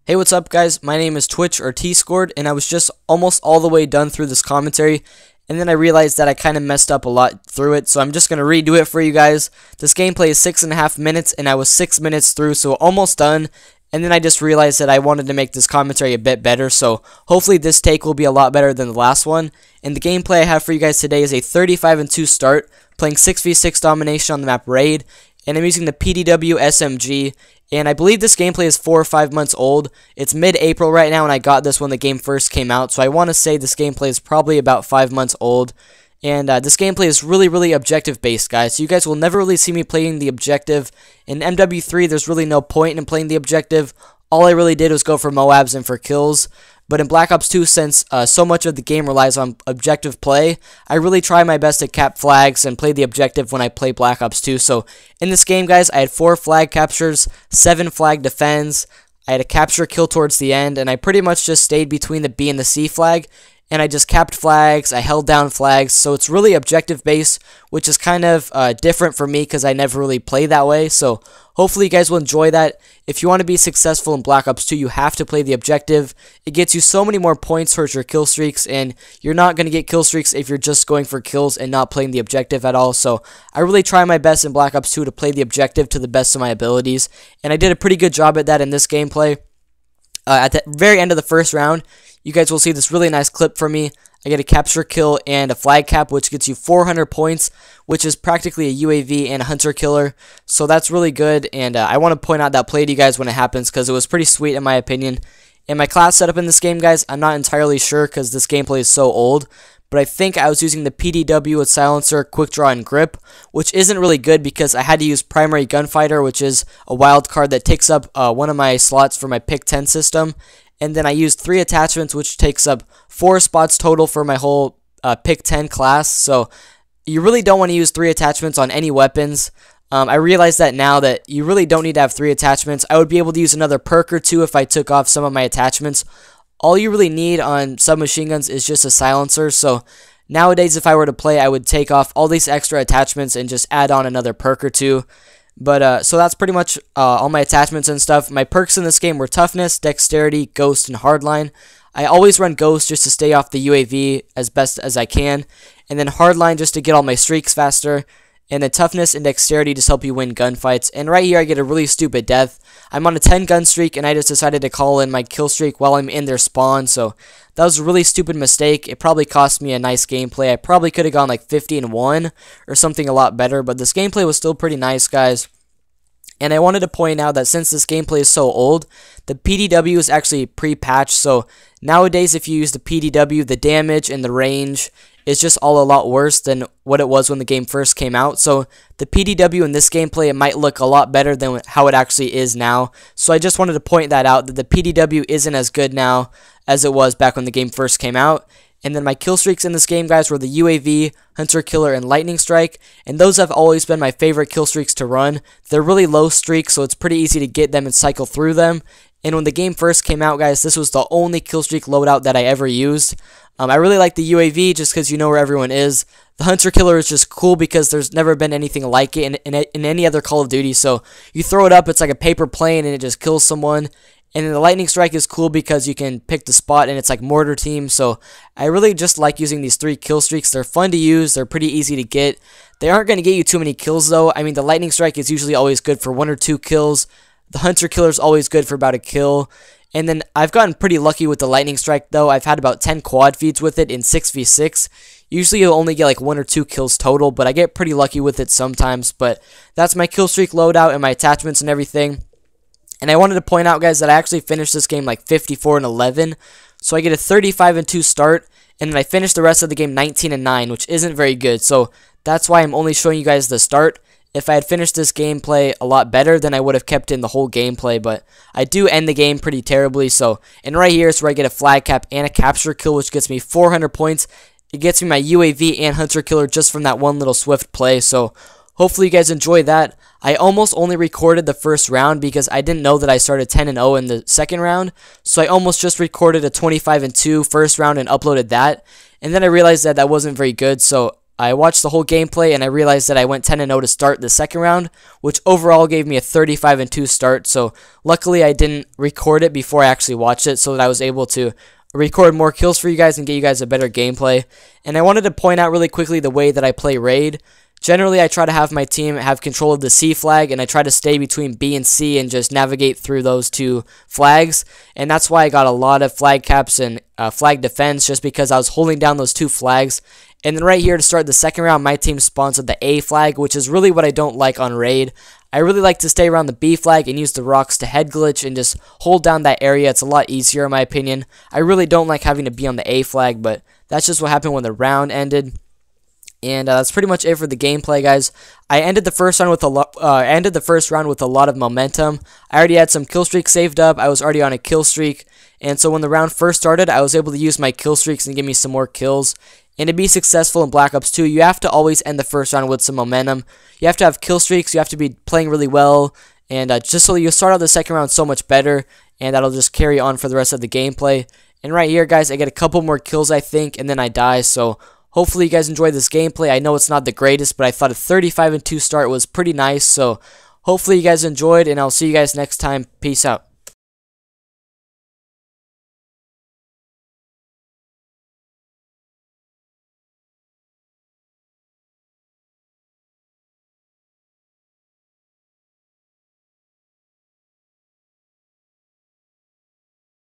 Hey, what's up guys? My name is Twitch or T-Scored, and I was just almost all the way done through this commentary, and then I realized that I kind of messed up a lot through it, so I'm just going to redo it for you guys. This gameplay is 6.5 minutes, and I was 6 minutes through, so almost done, and then I just realized that I wanted to make this commentary a bit better, so hopefully this take will be a lot better than the last one. And the gameplay I have for you guys today is a 35-2 start, playing 6v6 Domination on the map Raid, and I'm using the PDW SMG, and I believe this gameplay is 4 or 5 months old. It's mid-April right now, and I got this when the game first came out, so I want to say this gameplay is probably about 5 months old. And this gameplay is really objective-based, guys, so you guys will never really see me playing the objective. In MW3, there's really no point in playing the objective. All I really did was go for Moabs and for kills. But in Black Ops 2, since so much of the game relies on objective play, I really try my best to cap flags and play the objective when I play Black Ops 2. So in this game, guys, I had 4 flag captures, 7 flag defends, I had a capture kill towards the end, and I pretty much just stayed between the B and the C flag, and I just capped flags, I held down flags, so it's really objective based, which is kind of different for me because I never really play that way. So hopefully you guys will enjoy that. If you want to be successful in Black Ops 2, you have to play the objective. It gets you so many more points towards your kill streaks, and you're not going to get kill streaks if you're just going for kills and not playing the objective at all. So I really try my best in Black Ops 2 to play the objective to the best of my abilities, and I did a pretty good job at that in this gameplay. At the very end of the first round, you guys will see this really nice clip from me. I get a capture kill and a flag cap, which gets you 400 points, which is practically a UAV and a hunter killer. So that's really good, and I want to point out that play to you guys when it happens because it was pretty sweet in my opinion. And my class setup in this game, guys, I'm not entirely sure because this gameplay is so old, but I think I was using the PDW with silencer, quick draw, and grip, which isn't really good because I had to use primary gunfighter, which is a wild card that takes up one of my slots for my pick 10 system. And then I used 3 attachments, which takes up 4 spots total for my whole pick 10 class. So you really don't want to use 3 attachments on any weapons. I realize that now that you really don't need to have 3 attachments. I would be able to use another perk or 2 if I took off some of my attachments. All you really need on submachine guns is just a silencer. So nowadays, if I were to play, I would take off all these extra attachments and just add on another perk or 2. But, so that's pretty much all my attachments and stuff. My perks in this game were Toughness, Dexterity, Ghost, and Hardline. I always run Ghost just to stay off the UAV as best as I can. And then Hardline just to get all my streaks faster. And then Toughness and Dexterity just help you win gunfights. And right here I get a really stupid death. I'm on a 10 gun streak and I just decided to call in my kill streak while I'm in their spawn. So that was a really stupid mistake. It probably cost me a nice gameplay. I probably could have gone like 50-1 or something a lot better. But this gameplay was still pretty nice, guys. And I wanted to point out that since this gameplay is so old, the PDW is actually pre-patched. So nowadays if you use the PDW, the damage and the range is just all a lot worse than what it was when the game first came out. So the PDW in this gameplay, it might look a lot better than how it actually is now. So I just wanted to point that out, that the PDW isn't as good now as it was back when the game first came out. And then my kill streaks in this game, guys, were the UAV, Hunter Killer, and Lightning Strike. And those have always been my favorite kill streaks to run. They're really low streaks, so it's pretty easy to get them and cycle through them. And when the game first came out, guys, this was the only kill streak loadout that I ever used. I really like the UAV just because you know where everyone is. The Hunter Killer is just cool because there's never been anything like it in any other Call of Duty. So you throw it up, it's like a paper plane, and it just kills someone. And then the Lightning Strike is cool because you can pick the spot and it's like mortar team. So I really just like using these 3 kill streaks. They're fun to use. They're pretty easy to get. They aren't going to get you too many kills though. I mean, the Lightning Strike is usually always good for 1 or 2 kills. The Hunter Killer is always good for about a kill. And then I've gotten pretty lucky with the Lightning Strike though. I've had about 10 quad feeds with it in 6v6. Usually you'll only get like 1 or 2 kills total, but I get pretty lucky with it sometimes. But that's my kill streak loadout and my attachments and everything. And I wanted to point out, guys, that I actually finished this game like 54-11. So I get a 35-2 start, and then I finished the rest of the game 19-9, which isn't very good. So that's why I'm only showing you guys the start. If I had finished this gameplay a lot better, then I would have kept in the whole gameplay. But I do end the game pretty terribly. So, and right here is where I get a flag cap and a capture kill, which gets me 400 points. It gets me my UAV and Hunter Killer just from that one little swift play. So hopefully you guys enjoy that. I almost only recorded the first round because I didn't know that I started 10-0 in the second round. So I almost just recorded a 25-2 first round and uploaded that. And then I realized that that wasn't very good. So I watched the whole gameplay and I realized that I went 10-0 to start the second round, which overall gave me a 35-2 start. So luckily I didn't record it before I actually watched it, so that I was able to record more kills for you guys and get you guys a better gameplay. And I wanted to point out really quickly the way that I play raid. Generally, I try to have my team have control of the C flag, and I try to stay between B and C and just navigate through those two flags. And that's why I got a lot of flag caps and flag defense, just because I was holding down those two flags. And then right here to start the second round, my team spawns at the A flag, which is really what I don't like on raid. I really like to stay around the B flag and use the rocks to head glitch and just hold down that area. It's a lot easier in my opinion. I really don't like having to be on the A flag, but that's just what happened when the round ended. And that's pretty much it for the gameplay, guys. I ended the first round with a lot of momentum. I already had some kill streaks saved up. I was already on a kill streak, and so when the round first started, I was able to use my kill streaks and give me some more kills. And to be successful in Black Ops 2, you have to always end the first round with some momentum. You have to have kill streaks. You have to be playing really well, and just so you start out the second round so much better, and that'll just carry on for the rest of the gameplay. And right here, guys, I get a couple more kills, I think, and then I die. So hopefully you guys enjoyed this gameplay. I know it's not the greatest, but I thought a 35-2 start was pretty nice. So hopefully you guys enjoyed, and I'll see you guys next time. Peace out.